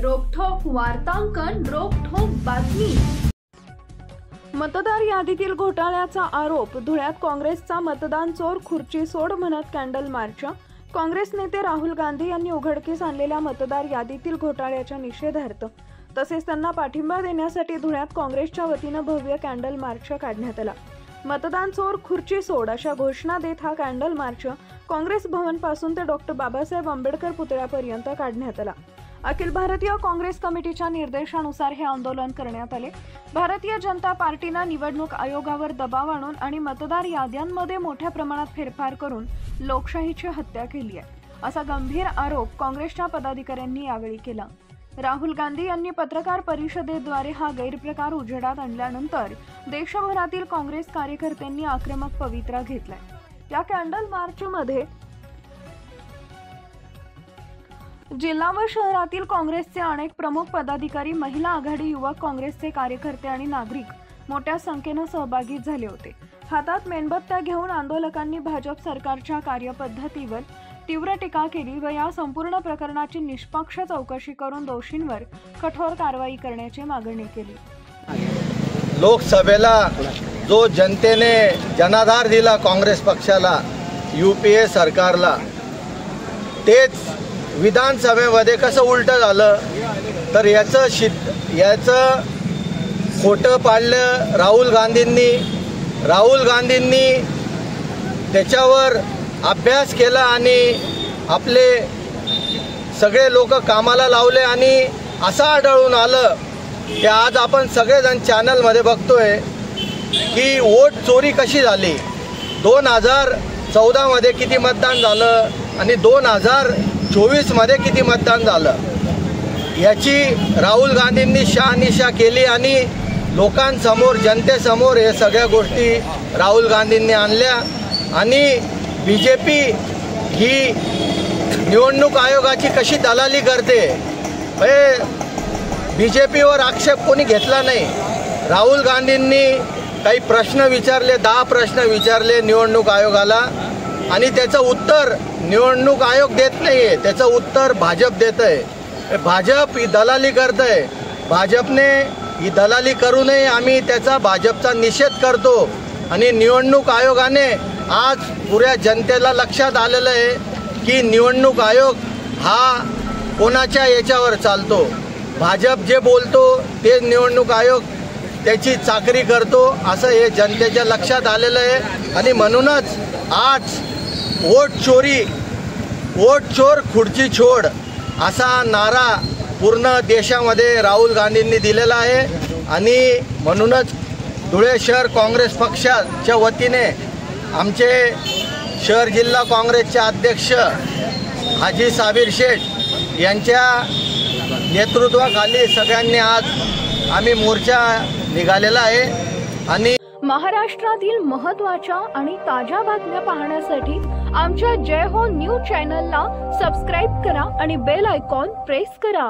रोखठोक वार्तांकन, रोखठोक बातमी। मतदार यादीतील घोटाळ्याचा आरोप। धुळ्यात काँग्रेसचा मतदान चोर खुर्ची सोड म्हणत कॅन्डल मार्च। काँग्रेस नेते राहुल गांधी यांनी उघडकीस आणलेल्या मतदार यादीतील घोटाळ्याच्या निषेधार्थ तसेच त्यांना पाठिंबा देण्यासाठी धुळ्यात काँग्रेसच्या वतीने भव्य कॅन्डल मार्च काढण्यात आला। मतदान चोर खुर्ची सोड अशा घोषणा देत हा कॅन्डल मार्च काँग्रेस भवन पासून ते डॉक्टर बाबासाहेब आंबेडकर पुतळ्यापर्यंत काढण्यात आला। अखिल भारतीय काँग्रेस कमिटीच्या निर्देशानुसार हे आंदोलन करण्यात आले। भारतीय जनता पार्टीने निवडणूक आयोगावर दबाव आणून आणि मतदार याद्यांमध्ये मोठ्या प्रमाणात फेरफार करून लोकशाहीची हत्या केली आहे, असा गंभीर आरोप काँग्रेसच्या पदाधिकाऱ्यांनी यावेळी केला। राहुल गांधी यांनी पत्रकार परिषदेद्वारे हा गैरप्रकार उजेडात आणल्यानंतर देशभरातील काँग्रेस कार्यकर्त्यांनी आक्रमक पवित्रा घेतलाय। या कॅन्डल मार्चमध्ये जिल्हा व शहरातील काँग्रेसचे अनेक प्रमुख पदाधिकारी, महिला आघाडी, युवक काँग्रेसचे कार्यकर्ते आणि नागरिक मोठ्या संख्येने सहभागी झाले होते। हातात मेणबत्त्या घेऊन आंदोलकांनी भाजप सरकारच्या कार्यपद्धतीवर तीव्र टीका केली व या संपूर्ण प्रकरणाची निष्पक्ष चौकशी करून दोषींवर कठोर कारवाई करण्याची मागणी केली। लोकसभेला जो जनतेने जनाधार दिला काँग्रेस पक्षाला, यूपीए सरकारला, तेच विधानसभेमध्ये कसं उलटं झालं तर याचं खोटं पाडलं राहुल गांधींनी त्याच्यावर अभ्यास केला आणि आपले सगळे लोक कामाला लावले आणि असं आढळून आलं की आज आपण सगळेजण चॅनलमध्ये बघतोय की वोट चोरी कशी झाली। 2014 मध्ये किती मतदान झालं आणि 2024 मध्ये किती मतदान झालं याची राहुल गांधींनी शहानिशा केली आणि लोकांसमोर, जनतेसमोर हे सगळ्या गोष्टी राहुल गांधींनी आणल्या। आणि बीजेपी ही निवडणूक आयोगाची कशी दलाली करते, बीजेपीवर आक्षेप कोणी घेतला नाही। राहुल गांधींनी काही प्रश्न विचारले, 10 प्रश्न विचारले निवडणूक आयोगाला आणि त्याचं उत्तर निवडणूक आयोग देत नाहीये, त्याचं उत्तर भाजप देत आहे। भाजप ही दलाली करत आहे। भाजपने ही दलाली करू नये, आम्ही त्याचा भाजपचा निषेध करतो। आणि निवडणूक आयोगाने आज पुऱ्या जनतेला लक्षात आलेलं आहे की निवडणूक आयोग हा कोणाच्या याच्यावर चालतो, भाजप जे बोलतो ते निवडणूक आयोग त्याची चाकरी करतो, असं हे जनतेच्या लक्षात आलेलं आहे। आणि म्हणूनच आज वोट चोर खुर्ची छोड असा नारा पूर्ण देशामध्ये राहुल गांधींनी दिलेला आहे। आणि म्हणूनच धुळे शहर काँग्रेस पक्षाच्या वतीने आमचे शहर जिल्हा काँग्रेसचे अध्यक्ष हाजी साबिर शेख यांच्या नेतृत्वाखाली सगळ्यांनी आज आम्ही मोर्चा निघालेला आहे। आणि महाराष्ट्रातील महत्त्वाच्या आणि ताज्या बातम्या पाहण्यासाठी आमच्या जय हो न्यूज चॅनलला सबस्क्राइब करा आणि बेल आयकॉन प्रेस करा।